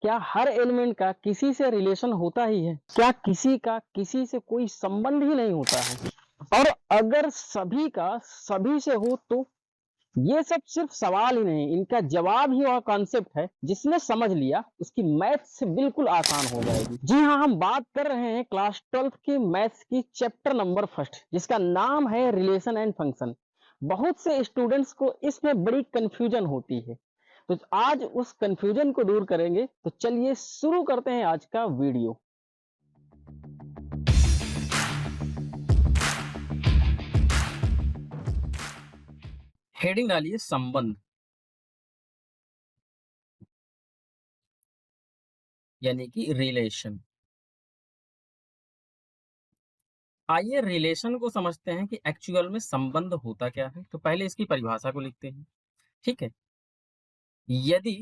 क्या हर एलिमेंट का किसी से रिलेशन होता ही है? क्या किसी का किसी से कोई संबंध ही नहीं होता है? और अगर सभी का सभी से हो तो ये सब सिर्फ सवाल ही नहीं, इनका जवाब ही वह कॉन्सेप्ट है जिसने समझ लिया उसकी मैथ से बिल्कुल आसान हो जाएगी। जी हाँ, हम बात कर रहे हैं क्लास 12th की मैथ्स की चैप्टर नंबर फर्स्ट, जिसका नाम है रिलेशन एंड फंक्शन। बहुत से स्टूडेंट्स को इसमें बड़ी कंफ्यूजन होती है, तो आज उस कंफ्यूजन को दूर करेंगे। तो चलिए शुरू करते हैं आज का वीडियो। हेडिंग डालिए संबंध, यानी कि रिलेशन। आइए रिलेशन को समझते हैं कि एक्चुअल में संबंध होता क्या है। तो पहले इसकी परिभाषा को लिखते हैं। ठीक है, यदि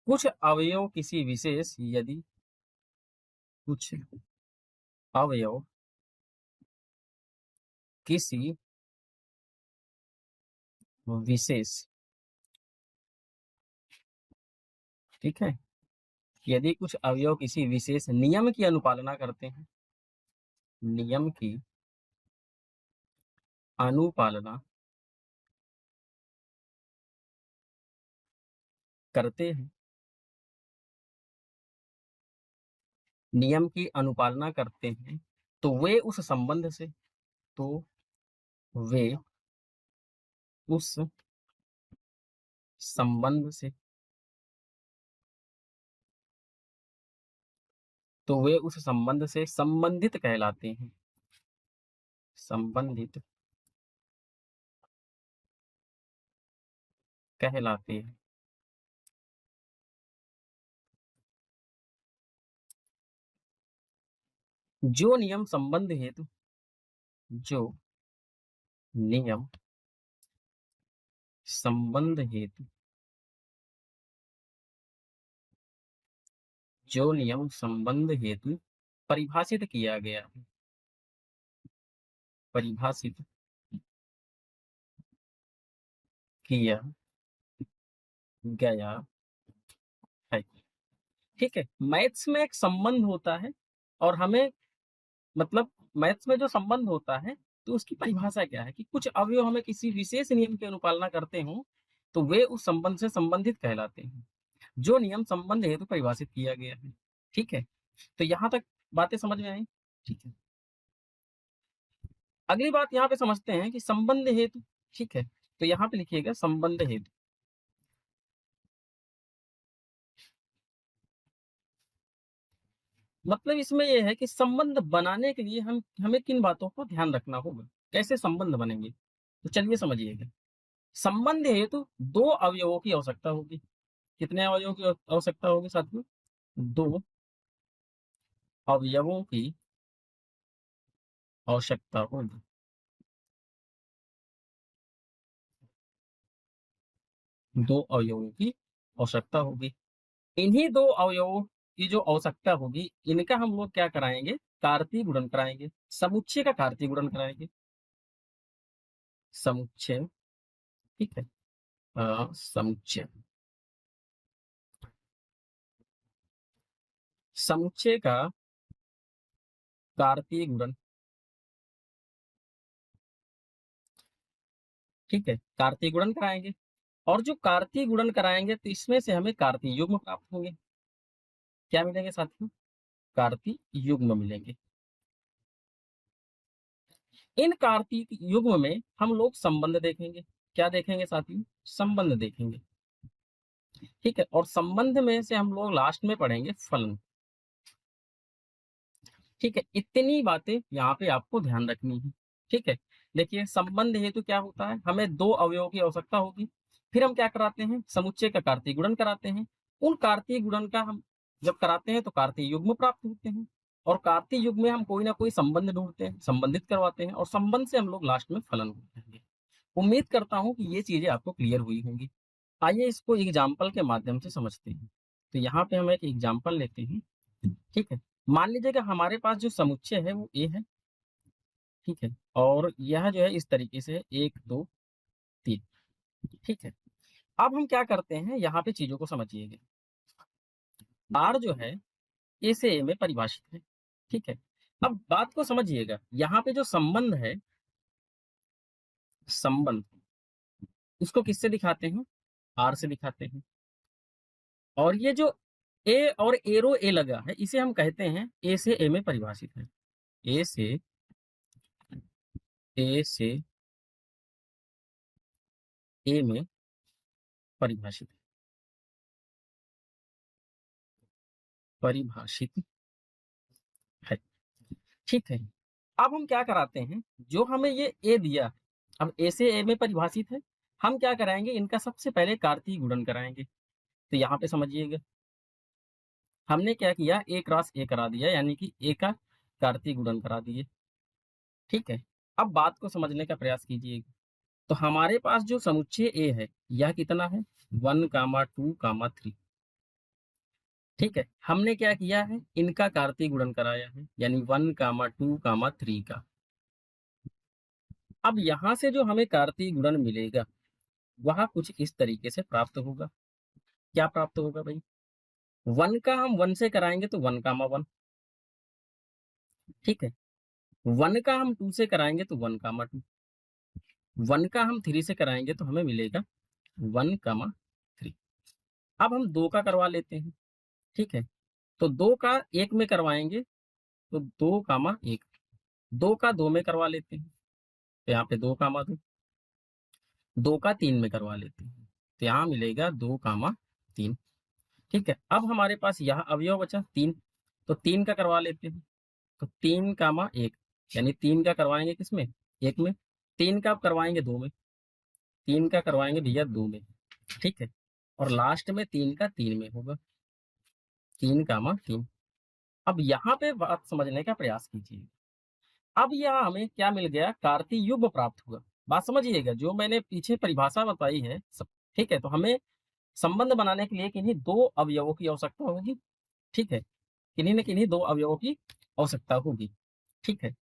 कुछ अवयव किसी विशेष यदि कुछ अवयव किसी विशेष, ठीक है, यदि कुछ अवयव किसी विशेष नियम की अनुपालना करते हैं, नियम की अनुपालना करते हैं, नियम की अनुपालना करते हैं, तो वे उस संबंध से तो वे उस संबंध से तो वे उस संबंध से संबंधित कहलाते हैं। संबंधित कहलाते हैं। जो नियम संबंध हेतु जो नियम संबंध हेतु जो नियम संबंध हेतु परिभाषित किया गया है, परिभाषित किया गया है। ठीक है, मैथ्स में एक संबंध होता है और हमें मतलब मैथ्स में जो संबंध होता है तो उसकी परिभाषा क्या है कि कुछ अवयव हमें किसी विशेष नियम की अनुपालना करते हो तो वे उस संबंध से संबंधित कहलाते हैं। जो नियम संबंध हेतु परिभाषित किया गया है। ठीक है, तो यहां तक बातें समझ में आई। ठीक है, अगली बात यहाँ पे समझते हैं कि संबंध हेतु। ठीक है, तो यहाँ पे लिखिएगा संबंध हेतु। मतलब इसमें यह है कि संबंध बनाने के लिए हमें किन बातों को ध्यान रखना होगा, कैसे संबंध बनेंगे। तो चलिए समझिएगा। संबंध हेतु दो अवयवों की आवश्यकता होगी। कितने अवयवों की आवश्यकता होगी साथियों? दो अवयवों की आवश्यकता होगी। दो अवयवों की आवश्यकता होगी। इन्हीं दो अवयवों की जो आवश्यकता होगी, इनका हम लोग क्या कराएंगे? कार्तीय गुणन कराएंगे। समुच्चय का कार्तीय गुणन कराएंगे। समुच्चय, ठीक है, समुच्चय, समुच्चय का कार्तीय गुणन। ठीक है, कार्तीय गुणन कराएंगे। और जो कार्तीय गुणन कराएंगे तो इसमें से हमें कार्तीय युग्म प्राप्त होंगे। क्या मिलेंगे साथियों? कार्तीय युग्म मिलेंगे। इन कार्तीय युग्म में हम लोग संबंध देखेंगे। क्या देखेंगे साथियों? संबंध देखेंगे। ठीक है, और संबंध में से हम लोग लास्ट में पढ़ेंगे फलन। ठीक है, इतनी बातें यहाँ पे आपको ध्यान रखनी है। ठीक है, देखिए संबंध हेतु क्या होता है? हमें दो अवयवों की आवश्यकता होगी। फिर हम क्या कराते हैं? समुच्चय का कार्तीय गुणन कराते हैं। उन कार्तीय गुणन का हम जब कराते हैं तो कार्तीय युग्म प्राप्त होते हैं। और कार्तीय युग्म में हम कोई ना कोई संबंध ढूंढते हैं, संबंधित करवाते हैं, और संबंध से हम लोग लास्ट में फलन ढूंढेंगे। उम्मीद करता हूँ कि ये चीजें आपको क्लियर हुई होंगी। आइए इसको एग्जाम्पल के माध्यम से समझते हैं। तो यहाँ पे हम एक एग्जाम्पल लेते हैं। ठीक है, मान लीजिएगा हमारे पास जो समुच्चय है वो ए है। ठीक है, और यह जो है इस तरीके से है, 1 2 3। ठीक है, अब हम क्या करते हैं, यहाँ पे चीजों को समझिएगा। आर जो है ए से ए में परिभाषित है, ठीक है। अब बात को समझिएगा, यहाँ पे जो संबंध है, संबंध उसको किससे दिखाते हैं, आर से दिखाते हैं। और ये जो ए और एरो ए लगा है, इसे हम कहते हैं ए से ए में परिभाषित है। ए से ए में परिभाषित है, परिभाषित है, ठीक है। अब हम क्या कराते हैं, जो हमें ये ए दिया, अब ए से ए में परिभाषित है, हम क्या कराएंगे, इनका सबसे पहले कार्तीय गुणन कराएंगे। तो यहाँ पे समझिएगा, हमने क्या किया, ए क्रॉस ए करा दिया, यानी कि ए का कार्तीय गुणन करा दिए, ठीक है। अब बात को समझने का प्रयास कीजिएगा। तो हमारे पास जो समुच्चय ए है, यह कितना है, 1, 2, 3, ठीक है। हमने क्या किया है, इनका कार्तीय गुणन कराया है, यानी 1, 2, 3 का। अब यहां से जो हमें कार्तीय गुणन मिलेगा, वह कुछ इस तरीके से प्राप्त होगा। क्या प्राप्त होगा भाई, 1 का हम 1 से कराएंगे तो 1, 1, ठीक है। 1 का हम 2 से कराएंगे तो 1, 2, 1 का हम 3 से कराएंगे तो हमें मिलेगा 1, 3। अब हम 2 का करवा लेते हैं, ठीक है। तो 2 का 1 में करवाएंगे तो 2, 1, 2 का 2 में करवा लेते हैं, तो यहाँ पे 2, 2, 2 का 3 में करवा लेते हैं, तो यहाँ मिलेगा 2, 3, ठीक है। अब हमारे पास यह अवयव बचा 3, तो 3 का करवा लेते हैं, तो 3, 1, यानी 3 का करवाएंगे किसमें, 1 में। 3 का करवाएंगे 2 में, 3 का करवाएंगे भैया 2 में, ठीक है। और लास्ट में 3 का 3 में होगा, 3, 3। अब यहाँ पे बात समझने का प्रयास कीजिए। अब यहाँ हमें क्या मिल गया, कार्तीय युग्म प्राप्त हुआ। बात समझिएगा, जो मैंने पीछे परिभाषा बताई है सब, ठीक है। तो हमें संबंध बनाने के लिए किन्हीं 2 अवयवों की आवश्यकता होगी, ठीक है। किन्हीं न किन्हीं 2 अवयवों की आवश्यकता होगी, ठीक है।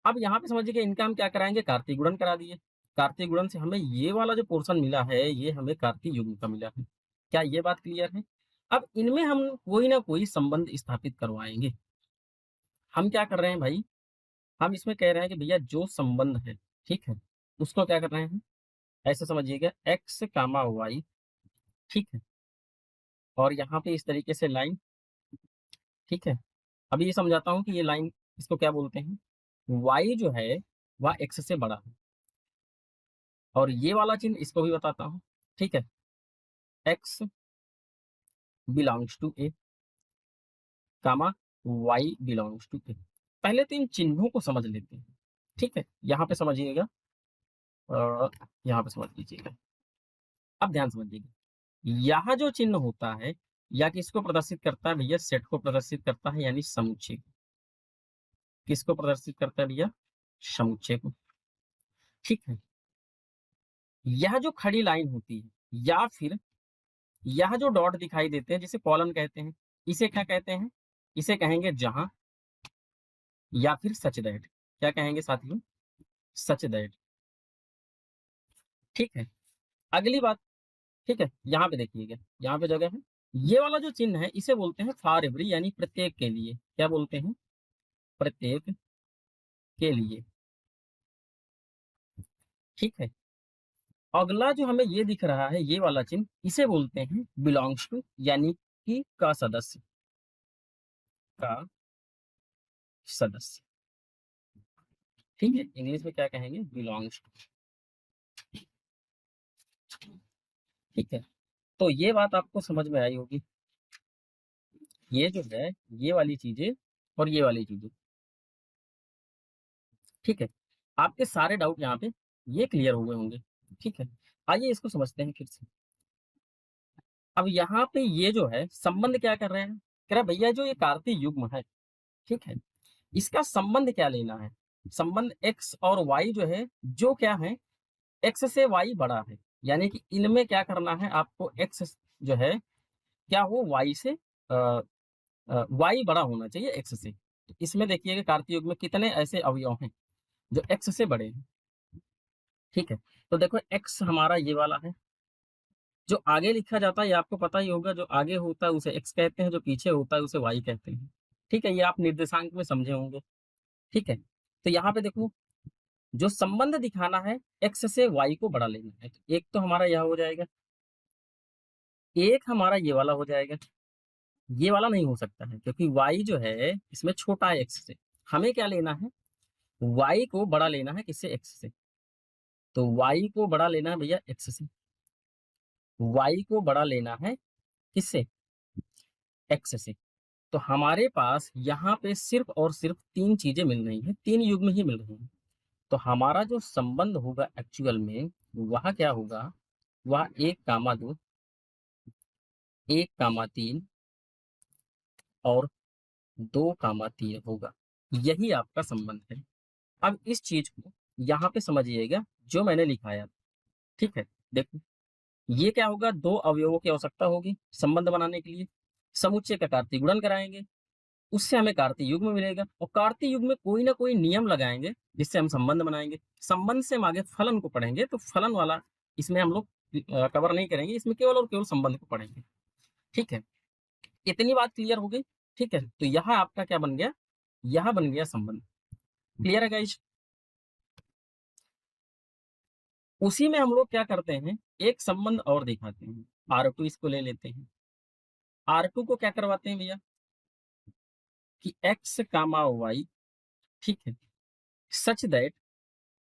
अब यहाँ पे समझिए कि इनका हम क्या कराएंगे, कार्तीय गुणन करा दिए। कार्तीय गुणन से हमें ये वाला जो पोर्शन मिला है, ये हमें कार्तीय युग्म का मिला है। क्या ये बात क्लियर है। अब इनमें हम कोई ना कोई संबंध स्थापित करवाएंगे। हम क्या कर रहे हैं भाई, हम इसमें कह रहे हैं कि भैया जो संबंध है, ठीक है, उसको क्या कर रहे हैं, ऐसे समझिएगा x, y, ठीक है। और यहाँ पे इस तरीके से लाइन, ठीक है। अभी ये समझाता हूँ कि ये लाइन, इसको क्या बोलते हैं, y जो है वह x से बड़ा है। और ये वाला चिन्ह इसको भी बताता हूँ, ठीक है। x belongs to A, comma y belongs to A. पहले तो इन चिन्हों को समझ लेते हैं, ठीक है। यहाँ पे समझिएगा और यहाँ पे समझ लीजिएगा। अब ध्यान समझिएगा, यह जो चिन्ह होता है, या किसको प्रदर्शित करता है भैया, सेट को प्रदर्शित करता है, यानी समुच्चय को। किसको प्रदर्शित करता है भैया, समुच्चय को, ठीक है। यह जो खड़ी लाइन होती है, या फिर यह जो डॉट दिखाई देते हैं, जिसे कॉलन कहते हैं, इसे क्या कहते हैं, इसे कहेंगे जहां, या फिर सच दैट। क्या कहेंगे साथियों, सच दैट, ठीक है। अगली बात, ठीक है, यहाँ पे देखिएगा, यहाँ पे जगह है, ये वाला जो चिन्ह है, इसे बोलते हैं फॉर एवरी, यानी प्रत्येक के लिए। क्या बोलते हैं, प्रत्येक के लिए, ठीक है। अगला जो हमें ये दिख रहा है, ये वाला चिन्ह, इसे बोलते हैं बिलोंग्स टू, यानी कि का सदस्य, का सदस्य, ठीक है। इंग्लिश में क्या कहेंगे, बिलोंग्स टू, ठीक है। तो ये बात आपको समझ में आई होगी, ये जो है, ये वाली चीजें और ये वाली चीजें, ठीक है। आपके सारे डाउट यहाँ पे ये क्लियर हो गए होंगे, ठीक है। आइए इसको समझते हैं फिर से। अब यहाँ पे ये जो है संबंध क्या कर रहे हैं, कह रहा भैया जो ये कार्तीय युग्म है, ठीक है, इसका संबंध क्या लेना है। संबंध x और y जो है, जो क्या है, x से y बड़ा है, यानी कि इनमें क्या करना है आपको, x जो है क्या हो, y से y बड़ा होना चाहिए x से। तो इसमें देखिएगा कार्तीय युग्म में कितने ऐसे अवयव हैं जो x से बड़े हैं, ठीक है। तो देखो x हमारा ये वाला है, जो आगे लिखा जाता है ये आपको पता ही होगा, जो आगे होता है उसे एक्स कहते हैं, जो पीछे होता है उसे वाई कहते हैं। ठीक है, ये आप निर्देशांक में समझे होंगे। ठीक है, तो यहाँ पे देखो, जो संबंध दिखाना है एक्स से वाई को बड़ा लेना है, तो एक तो हमारा यह हो जाएगा, एक हमारा ये वाला हो जाएगा। ये वाला नहीं हो सकता है क्योंकि वाई जो है इसमें छोटा है एक्स से। हमें क्या लेना है, वाई को बड़ा लेना है किससे, एक्स से। तो वाई को बड़ा लेना है भैया एक्स से, वाई को बड़ा लेना है किससे, एक्स से। तो हमारे पास यहाँ पे सिर्फ और सिर्फ तीन चीजें मिल रही हैं, तीन युग्म ही मिल रही हैं। तो हमारा जो संबंध होगा एक्चुअल में वह क्या होगा, वह 1,2, 1,3 और 2,3 होगा। यही आपका संबंध है। अब इस चीज को यहाँ पे समझिएगा जो मैंने लिखाया। ठीक है, देखो ये क्या होगा, दो अवयवों की आवश्यकता होगी संबंध बनाने के लिए। समुच्चय का कार्तीय गुणन कराएंगे, उससे हमें कार्तीय युग्म मिलेगा, और कार्तीय युग्म में कोई ना कोई नियम लगाएंगे जिससे हम संबंध बनाएंगे। संबंध से हम आगे फलन को पढ़ेंगे, तो फलन वाला इसमें हम लोग कवर नहीं करेंगे, इसमें केवल और केवल संबंध को पढ़ेंगे। ठीक है, इतनी बात क्लियर हो गई। ठीक है, तो यह आपका क्या बन गया, यह बन गया संबंध। क्लियर है गाइस। उसी में हम लोग क्या करते हैं, एक संबंध और दिखाते हैं, R2 इसको ले लेते हैं। R2 को क्या करवाते हैं भैया, कि एक्स कामा वाई, ठीक है, सच दैट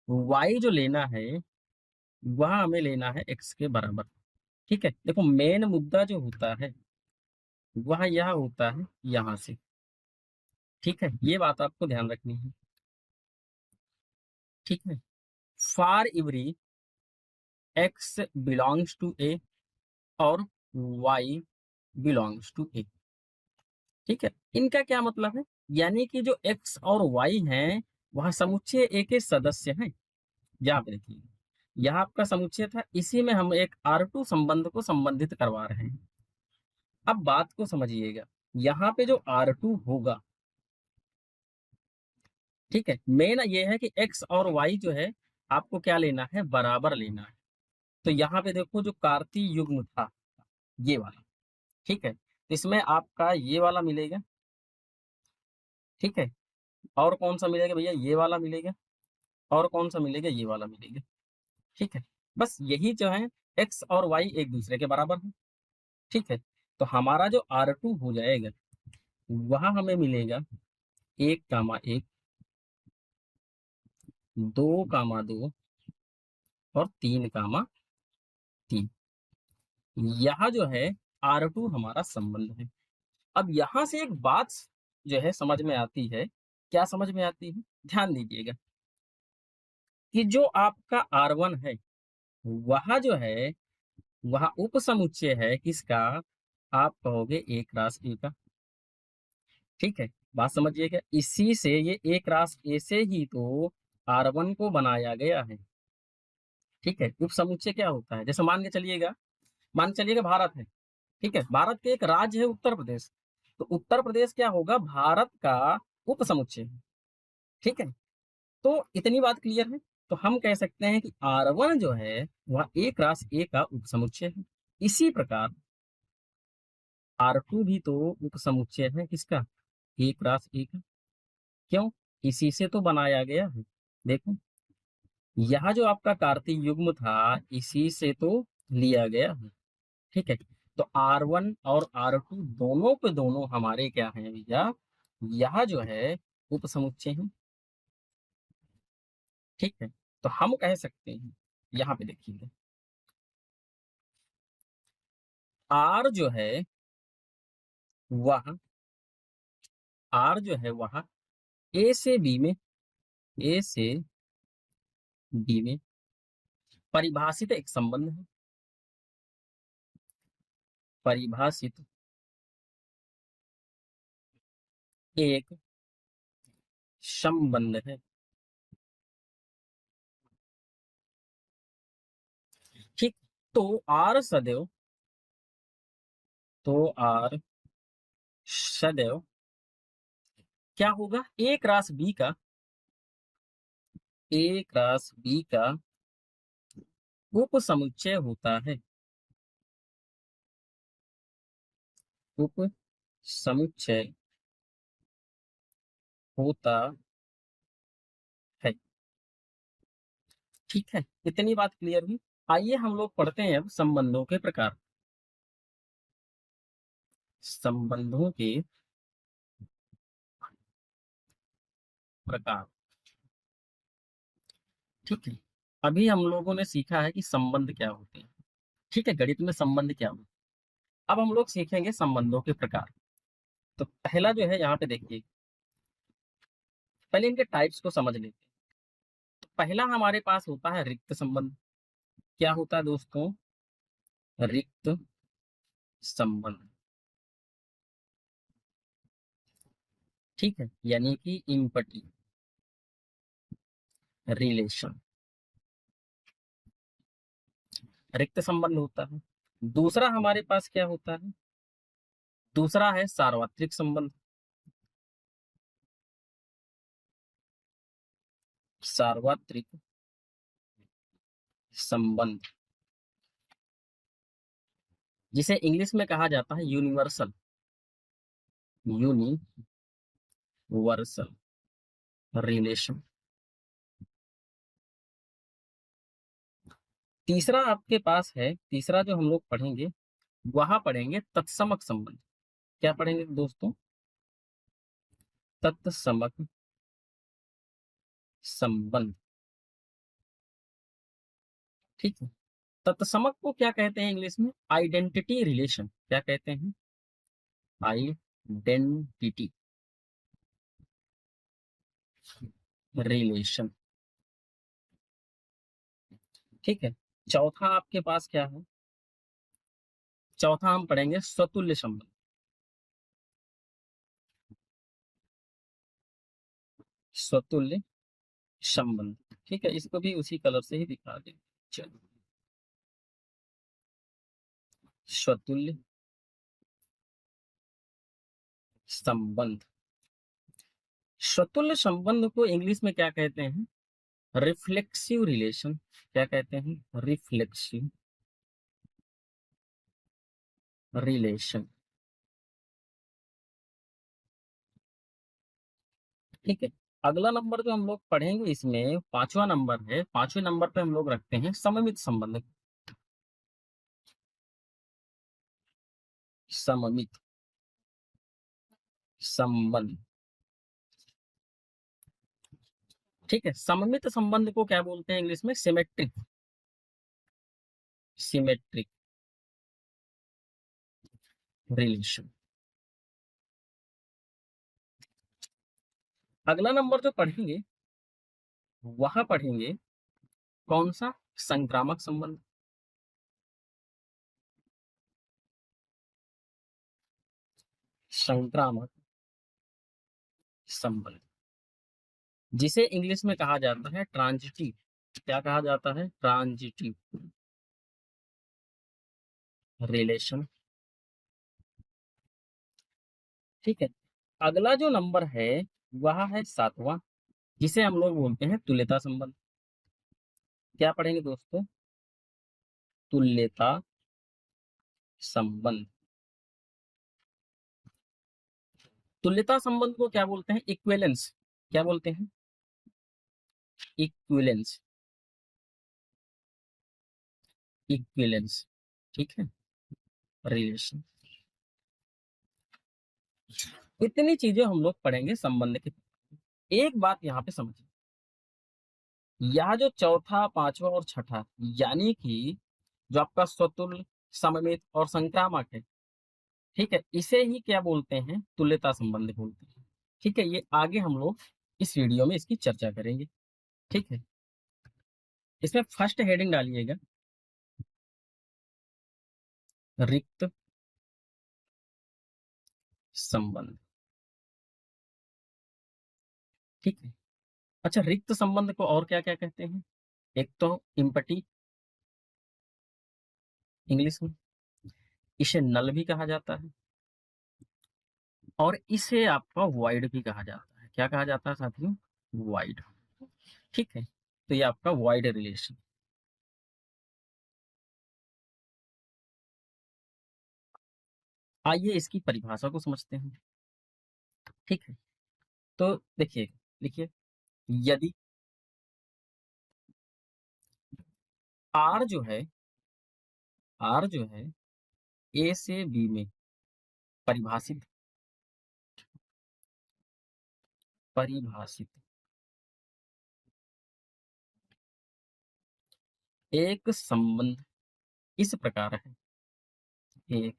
वाई जो लेना है वह हमें लेना है एक्स के बराबर। ठीक है, देखो मेन मुद्दा जो होता है वह यह होता है यहां से। ठीक है, ये बात आपको ध्यान रखनी है। ठीक है, for every X belongs to A और वाई बिलोंग्स टू ए। ठीक है, इनका क्या मतलब है, यानी कि जो एक्स और वाई हैं वह समुच्चय ए के सदस्य हैं। यहाँ पे देखिए, यह आपका समुच्चय था, इसी में हम एक R2 संबंध को संबंधित करवा रहे हैं। अब बात को समझिएगा, यहाँ पे जो R2 होगा, ठीक है, मेन ये है कि एक्स और वाई जो है आपको क्या लेना है, बराबर लेना है। तो यहाँ पे देखो जो कार्तीय युग्म था ये वाला, ठीक है, इसमें आपका ये वाला मिलेगा। ठीक है, और कौन सा मिलेगा भैया, ये वाला मिलेगा, और कौन सा मिलेगा, ये वाला मिलेगा। ठीक है, बस यही जो है एक्स और वाई एक दूसरे के बराबर है। ठीक है, तो हमारा जो R2 हो जाएगा वह हमें मिलेगा 1,1, 2,2 और 3,3। यह जो है R2 हमारा संबंध है। अब यहां से एक बात जो है समझ में आती है, क्या समझ में आती है, ध्यान दीजिएगा, कि जो आपका R1 है वह जो है वह उप समुच्चय है किसका, आप कहोगे एक रास ए का। ठीक है, बात समझिएगा, इसी से ये एक रास ए से ही तो R1 को बनाया गया है। ठीक है, उप समुच्चय क्या होता है, जैसे मान के चलिएगा भारत है। ठीक है, भारत के एक राज्य है उत्तर प्रदेश, तो उत्तर प्रदेश क्या होगा, भारत का उप समुच्चय है। ठीक है, तो इतनी बात क्लियर है। तो हम कह सकते हैं कि R1 जो है वह एक रास ए का उप समुच्चय है। इसी प्रकार R2 भी तो उप समुच्चय है किसका, एक रास ए का। क्यों, इसी से तो बनाया गया है। देखो, यह जो आपका कार्तीय युग्म था इसी से तो लिया गया है। ठीक है, तो R1 और R2 दोनों पे दोनों हमारे क्या हैं भैया, यह जो है उप समुच्चय है। ठीक है, तो हम कह सकते हैं, यहाँ पे देखिए, R जो है वह R जो है वह ए से बी में, ए से बी में परिभाषित एक संबंध है, परिभाषित एक संबंध है। ठीक, तो R सदैव, तो R सदैव क्या होगा, एक रास बी का, एक रास बी का उप समुच्चय होता है। उप समुच्चय होता है। ठीक है, इतनी बात क्लियर हुई। आइए हम लोग पढ़ते हैं अब संबंधों के प्रकार। संबंधों के प्रकार। ठीक है, अभी हम लोगों ने सीखा है कि संबंध क्या होते हैं। ठीक है, गणित में संबंध क्या होते हैं। अब हम लोग सीखेंगे संबंधों के प्रकार। तो पहला जो है यहाँ पे देखिए, पहले इनके टाइप्स को समझ लेते हैं। तो पहला हमारे पास होता है रिक्त संबंध। क्या होता है दोस्तों? रिक्त संबंध। ठीक है, यानी कि इम्पटी रिलेशन, रिक्त संबंध होता है। दूसरा हमारे पास क्या होता है? दूसरा है सार्वत्रिक संबंध। सार्वत्रिक संबंध, जिसे इंग्लिश में कहा जाता है यूनिवर्सल, यूनिवर्सल रिलेशन। तीसरा आपके पास है, तीसरा जो हम लोग पढ़ेंगे वहां पढ़ेंगे तत्समक संबंध। क्या पढ़ेंगे दोस्तों? तत्समक संबंध। ठीक है, तत्समक को क्या कहते हैं इंग्लिश में? Identity relation. क्या कहते हैं? Identity relation. ठीक है, चौथा आपके पास क्या है? चौथा हम पढ़ेंगे स्वतुल्य संबंध। स्वतुल्य संबंध। ठीक है, इसको भी उसी कलर से ही दिखा दे। चलो, स्वतुल्य संबंध। स्वतुल्य संबंध को इंग्लिश में क्या कहते हैं? Reflexive relation. क्या कहते हैं? Reflexive relation. ठीक है, अगला नंबर जो हम लोग पढ़ेंगे इसमें पांचवा नंबर है। पांचवें नंबर पे हम लोग रखते हैं सममित संबंध। सममित संबंध। ठीक है, सममित संबंध को क्या बोलते हैं इंग्लिश में? Symmetric, symmetric relation. अगला नंबर जो पढ़ेंगे वहां पढ़ेंगे कौन सा? संक्रामक संबंध। संक्रामक संबंध, जिसे इंग्लिश में कहा जाता है ट्रांजिटिव। क्या कहा जाता है? Transitive relation. ठीक है, अगला जो नंबर है वह है सातवां, जिसे हम लोग बोलते हैं तुल्यता संबंध। क्या पढ़ेंगे दोस्तों? तुल्यता संबंध। तुल्यता संबंध को क्या बोलते हैं? इक्विवेलेंस। क्या बोलते हैं? Equivalence, equivalence. ठीक है, रिलेशन। इतनी चीजें हम लोग पढ़ेंगे संबंध के। एक बात यहाँ पे समझिए, यह जो चौथा, पांचवा और छठा, यानी कि जो आपका स्वतुल्य, सममित और संक्रामक है, ठीक है, इसे ही क्या बोलते हैं? तुल्यता संबंध बोलते हैं। ठीक है, ये आगे हम लोग इस वीडियो में इसकी चर्चा करेंगे। ठीक है, इसमें फर्स्ट हेडिंग डालिएगा रिक्त संबंध। ठीक है, अच्छा, रिक्त संबंध को और क्या क्या कहते हैं? एक तो इम्पटी इंग्लिश में, इसे नल भी कहा जाता है, और इसे आपका वॉइड भी कहा जाता है। क्या कहा जाता है साथियों? वॉइड। ठीक है, तो ये आपका वॉइड रिलेशन। आइए इसकी परिभाषा को समझते हैं। ठीक है, तो देखिए, लिखिए, यदि आर जो है, आर जो है ए से बी में परिभाषित परिभाषित एक संबंध इस प्रकार है, एक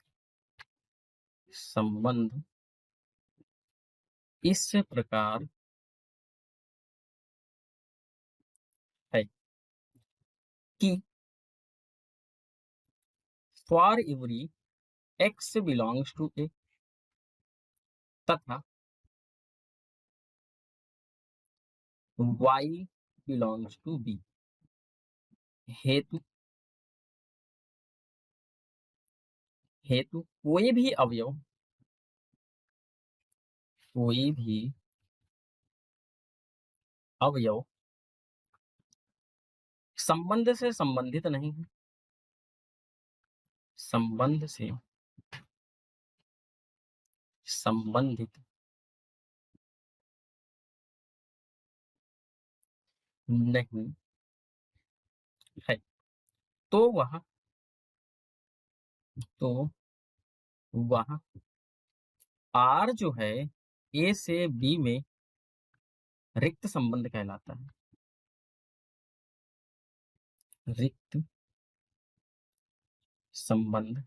संबंध इस प्रकार है कि for every X belongs to A तथा वाई बिलोंग्स टू बी, हेतु हेतु कोई भी अवयव संबंध से संबंधित नहीं है, संबंध से संबंधित नहीं है, तो वह तो वह आर जो है ए से बी में रिक्त संबंध कहलाता है, रिक्त संबंध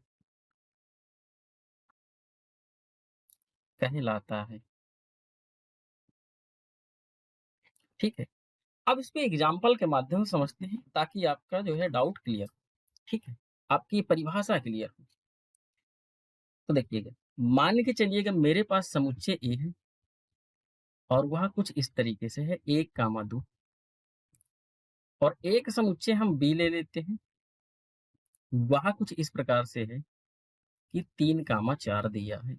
कहलाता है। ठीक है, अब इसको एग्जाम्पल के माध्यम से समझते हैं ताकि आपका जो है डाउट क्लियर। ठीक है, आपकी परिभाषा क्लियर हो। तो देखिएगा, मान के चलिएगा मेरे पास समुच्चय ए है और वह कुछ इस तरीके से है 1, 2 और एक समुच्चय हम बी ले लेते हैं, वह कुछ इस प्रकार से है कि 3, 4 दिया है।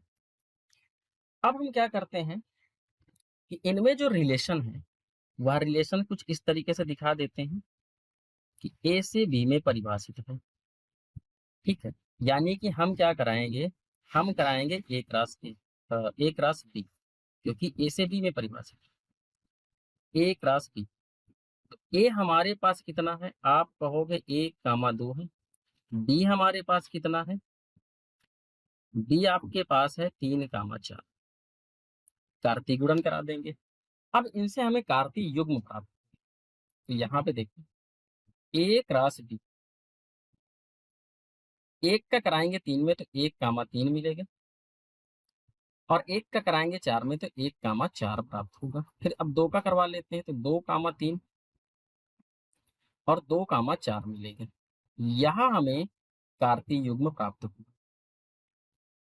अब हम क्या करते हैं कि इनमें जो रिलेशन है वह रिलेशन कुछ इस तरीके से दिखा देते हैं कि ए से बी में परिभाषित है। ठीक है, यानी कि हम क्या कराएंगे, हम कराएंगे ए क्रॉस बी, क्योंकि ए से बी में परिभाषित है, ए क्रॉस बी। तो ए हमारे पास कितना है, आप कहोगे 1, 2 है। बी हमारे पास कितना है, बी आपके पास है 3, 4। कार्तीय गुणन करा देंगे। अब इनसे हमें कार्तीय युग्म प्राप्त, तो यहाँ पे देखिए ए क्रॉस बी, 1 का कराएंगे 3 में तो 1, 3 मिलेगा और 1 का कराएंगे 4 में तो 1, 4 प्राप्त होगा। फिर अब 2 का करवा लेते हैं तो 2, 3 और 2, 4 मिलेगा। यहाँ हमें कार्तीय युग्म प्राप्त होगा।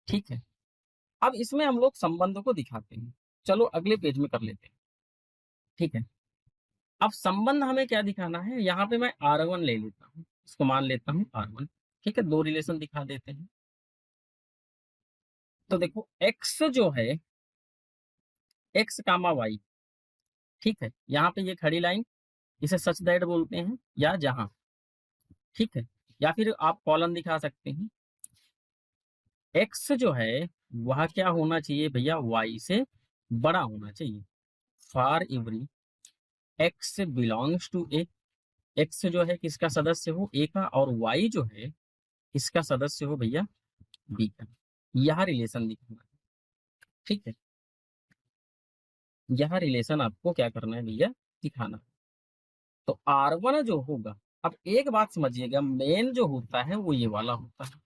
ठीक है, अब इसमें हम लोग संबंध को दिखाते हैं। चलो अगले पेज में कर लेते हैं। ठीक है, अब संबंध हमें क्या दिखाना है, यहाँ पे मैं R1 ले लेता हूँ, इसको मान लेता हूँ R1। ठीक है, 2 रिलेशन दिखा देते हैं। तो देखो x जो है, x, y, ठीक है, यहाँ पे ये खड़ी लाइन, इसे सच दैट बोलते हैं या जहां। ठीक है, या फिर आप कॉलन दिखा सकते हैं। x जो है वह क्या होना चाहिए भैया, y से बड़ा होना चाहिए। For every x belongs to A, x जो है किसका सदस्य हो, a का, और y जो है इसका सदस्य हो भैया b का। यह रिलेशन दिखाना है। ठीक है, यह रिलेशन आपको क्या करना है भैया, दिखाना। तो R1 जो होगा, अब एक बात समझिएगा, मेन जो होता है वो ये वाला होता है।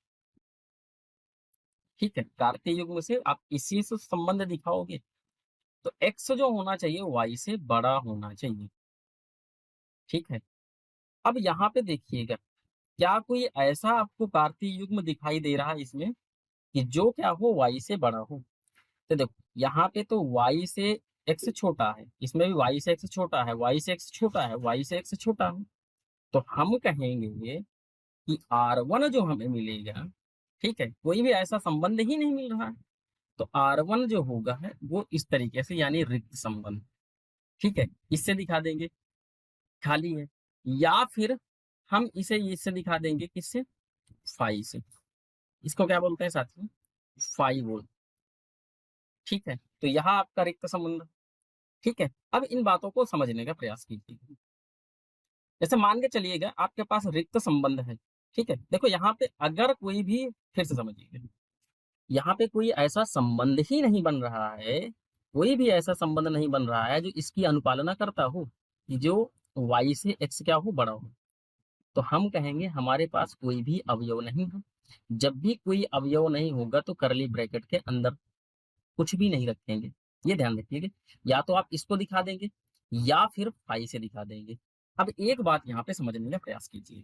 ठीक है, कार्तीय युग्म से आप इसी से संबंध दिखाओगे, तो x जो होना चाहिए y से बड़ा होना चाहिए। ठीक है, अब यहाँ पे देखिएगा, क्या कोई ऐसा आपको कार्तीय युग्म दिखाई दे रहा है इसमें कि जो क्या हो, y से बड़ा हो। तो देखो यहाँ पे तो y से x छोटा है, इसमें भी y से x छोटा है, y से x छोटा है, y से x छोटा है। तो हम कहेंगे कि R1 जो हमें मिलेगा, ठीक है, कोई भी ऐसा संबंध ही नहीं मिल रहा है, तो R1 जो होगा है वो इस तरीके से, यानी रिक्त संबंध। ठीक है, इससे दिखा देंगे खाली है, या फिर हम इसे इससे दिखा देंगे, किससे, फाई से। इसको क्या बोलते हैं साथियों, 5 वोल्ट। ठीक है, तो यहाँ आपका रिक्त संबंध। ठीक है, अब इन बातों को समझने का प्रयास कीजिए। जैसे मान के चलिएगा आपके पास रिक्त संबंध है। ठीक है, देखो यहाँ पे अगर कोई भी, फिर से समझिएगा, यहाँ पे कोई ऐसा संबंध ही नहीं बन रहा है, कोई भी ऐसा संबंध नहीं बन रहा है जो इसकी अनुपालना करता हो कि जो y से x क्या हो, बड़ा हो, तो हम कहेंगे हमारे पास कोई भी अवयव नहीं है। जब भी कोई अवयव नहीं होगा तो करली ब्रैकेट के अंदर कुछ भी नहीं रखेंगे, ये ध्यान रखिएगा। या तो आप इसको दिखा देंगे या फिर फाई से दिखा देंगे। अब एक बात यहाँ पे समझने का प्रयास कीजिए,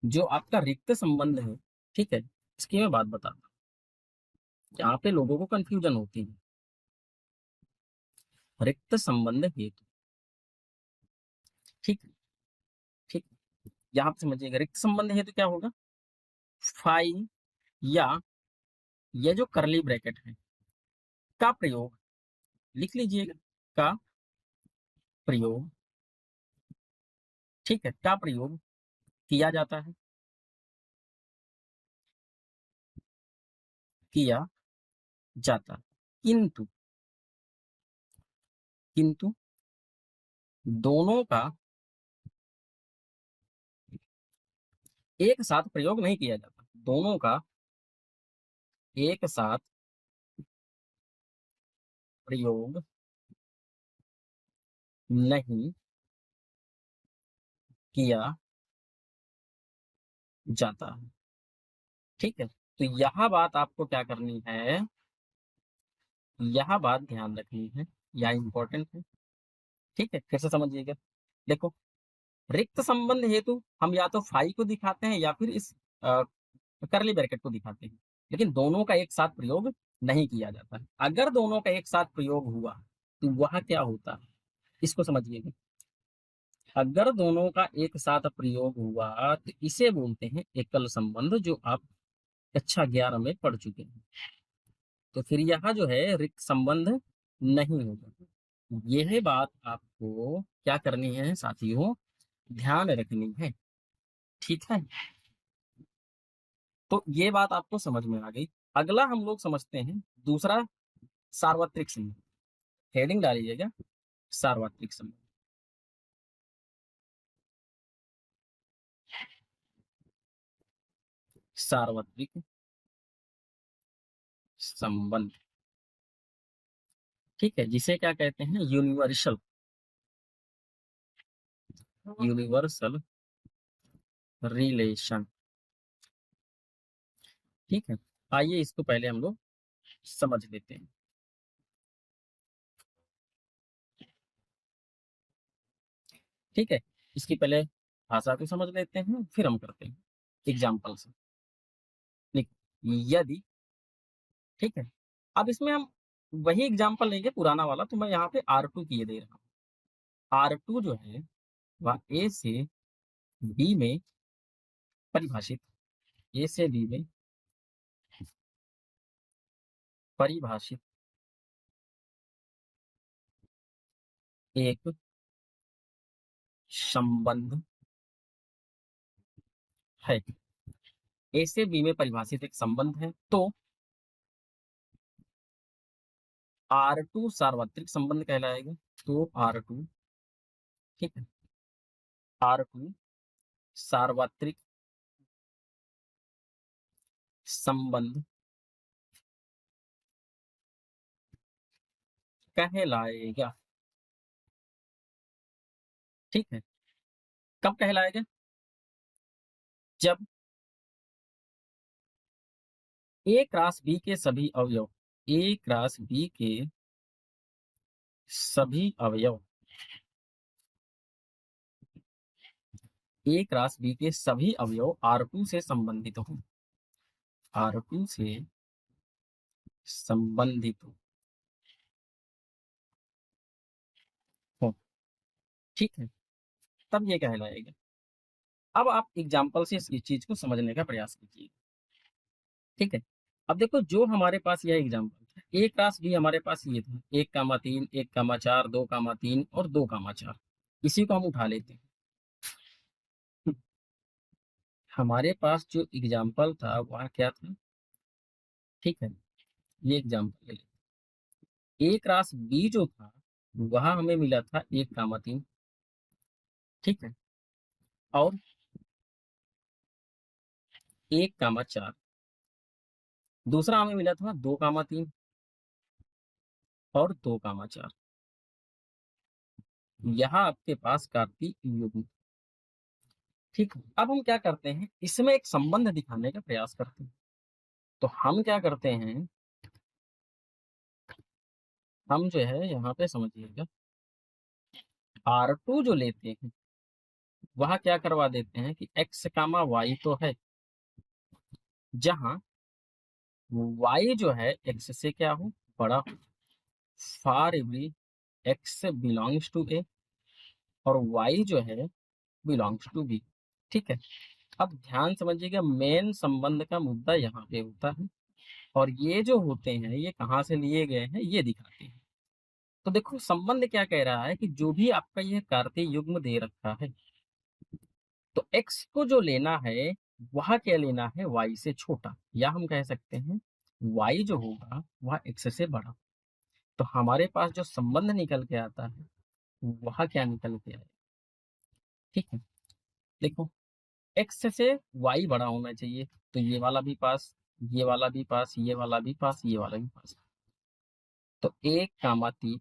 जो आपका रिक्त संबंध है, ठीक है, इसकी मैं बात बताता हूँ, यहाँ पे लोगों को कंफ्यूजन होती है। रिक्त संबंध हेतु, ठीक ठीक, यहाँ पे समझिएगा रिक्त संबंध हेतु क्या होगा, फाई या ये जो करली ब्रैकेट है का प्रयोग, लिख लीजिएगा, का प्रयोग, ठीक है, का प्रयोग किया जाता है, किया जाता है। किंतु किंतु दोनों का एक साथ प्रयोग नहीं किया जाता, दोनों का एक साथ प्रयोग नहीं किया जाता है। ठीक है, तो यह बात आपको क्या करनी है, यह बात ध्यान रखनी है, यह इंपॉर्टेंट है। ठीक है, फिर से समझिएगा, देखो रिक्त संबंध हेतु हम या तो फाई को दिखाते हैं या फिर इस करली ब्रैकेट को दिखाते हैं, लेकिन दोनों का एक साथ प्रयोग नहीं किया जाता है। अगर दोनों का एक साथ प्रयोग हुआ तो वह क्या होता है, इसको समझिएगा। अगर दोनों का एक साथ प्रयोग हुआ तो इसे बोलते हैं एकल संबंध, जो आप कक्षा 11 में पढ़ चुके हैं। तो फिर यह जो है रिक्त संबंध नहीं होगा। यह बात आपको क्या करनी है साथियों, ध्यान रखनी है। ठीक है, तो ये बात आपको समझ में आ गई। अगला हम लोग समझते हैं दूसरा, सार्वत्रिक संबंध। हेडिंग डालिएगा, सार्वत्रिक संबंध। सार्वत्रिक संबंध, ठीक है, जिसे क्या कहते हैं, यूनिवर्सल, यूनिवर्सल रिलेशन। ठीक है, आइए इसको पहले हम लोग समझ लेते हैं। ठीक है, इसकी पहले भाषा को समझ लेते हैं, फिर हम करते हैं एग्जाम्पल से। यदि, ठीक है, अब इसमें हम वही एग्जाम्पल लेंगे पुराना वाला, तो मैं यहाँ पे R2 किए दे रहा हूँ। R2 जो है वह ए से बी में परिभाषित, ए से बी में परिभाषित एक संबंध है। ए से बी में परिभाषित एक संबंध है, तो R2 सार्वत्रिक संबंध कहलाएगा। तो R2, ठीक है, R2 सार्वत्रिक संबंध कहलाएगा। ठीक है, कब कहलाएगा, जब ए क्रॉस बी के सभी अवयव, ए क्रॉस बी के सभी अवयव, ए क्रॉस बी के सभी अवयव R2 से संबंधित हो, R2 से संबंधित हो। ठीक है, तब ये कहलाएगा। अब आप एग्जाम्पल से इस चीज को समझने का प्रयास कीजिए। ठीक है, अब देखो जो हमारे पास यह एग्जाम्पल था, ए क्रॉस बी हमारे पास ये था 1,3, 1,4, 2,3 और 2,4। इसी को हम उठा लेते हैं। हमारे पास जो एग्जाम्पल था वह क्या था, ठीक है, ये एग्जाम्पल ले लेते। ए क्रॉस बी जो था वह हमें मिला था 1,3, ठीक है, और 1,4। दूसरा हमें मिला था 2,3 और 2,4। यहाँ आपके पास कार्तीय युग्म, ठीक है। अब हम क्या करते हैं, इसमें एक संबंध दिखाने का प्रयास करते हैं। तो हम क्या करते हैं, हम जो है यहाँ पे समझिएगा, R2 जो लेते हैं वह क्या करवा देते हैं कि x कामा y तो है, जहां y जो है x से क्या हो, बड़ा हो, for every x belongs to a और y जो है बिलोंग्स टू b, ठीक है। अब ध्यान समझिएगा, मेन संबंध का मुद्दा यहाँ पे होता है, और ये जो होते हैं ये कहाँ से लिए गए हैं ये दिखाते हैं। तो देखो संबंध क्या कह रहा है कि जो भी आपका ये कार्तीय युग्म दे रखा है, तो x को जो लेना है वह क्या लेना है, y से छोटा, या हम कह सकते हैं y जो होगा वह x से बड़ा। तो हमारे पास जो संबंध निकल के आता है वह क्या निकल के आएगा, ठीक है। देखो x से y बड़ा होना चाहिए, तो ये वाला भी पास, ये वाला भी पास, ये वाला भी पास, ये वाला भी पास। तो 1,3,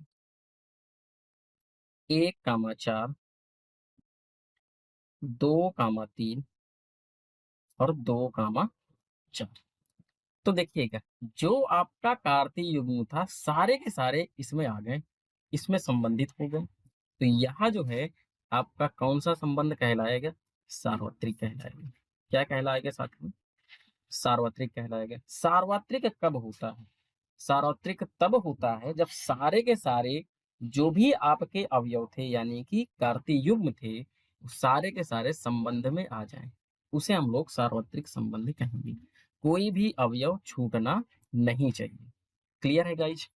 1,4, 2,3 और 2,4। तो देखिएगा, जो आपका कार्तीय युग्म था सारे के सारे इसमें आ गए, इसमें संबंधित हो गए। तो यहाँ जो है आपका कौन सा संबंध कहलाएगा, सार्वत्रिक कहलाएगा। क्या कहलाएगा साथियों, सार्वत्रिक कहलाएगा। सार्वत्रिक कब होता है, सार्वत्रिक तब होता है जब सारे के सारे जो भी आपके अवयव थे यानी कि कार्तीय युग्म थे सारे के सारे संबंध में आ जाएं, उसे हम लोग सार्वत्रिक संबंध कहेंगे। कोई भी अवयव छूटना नहीं चाहिए। क्लियर है गाइज।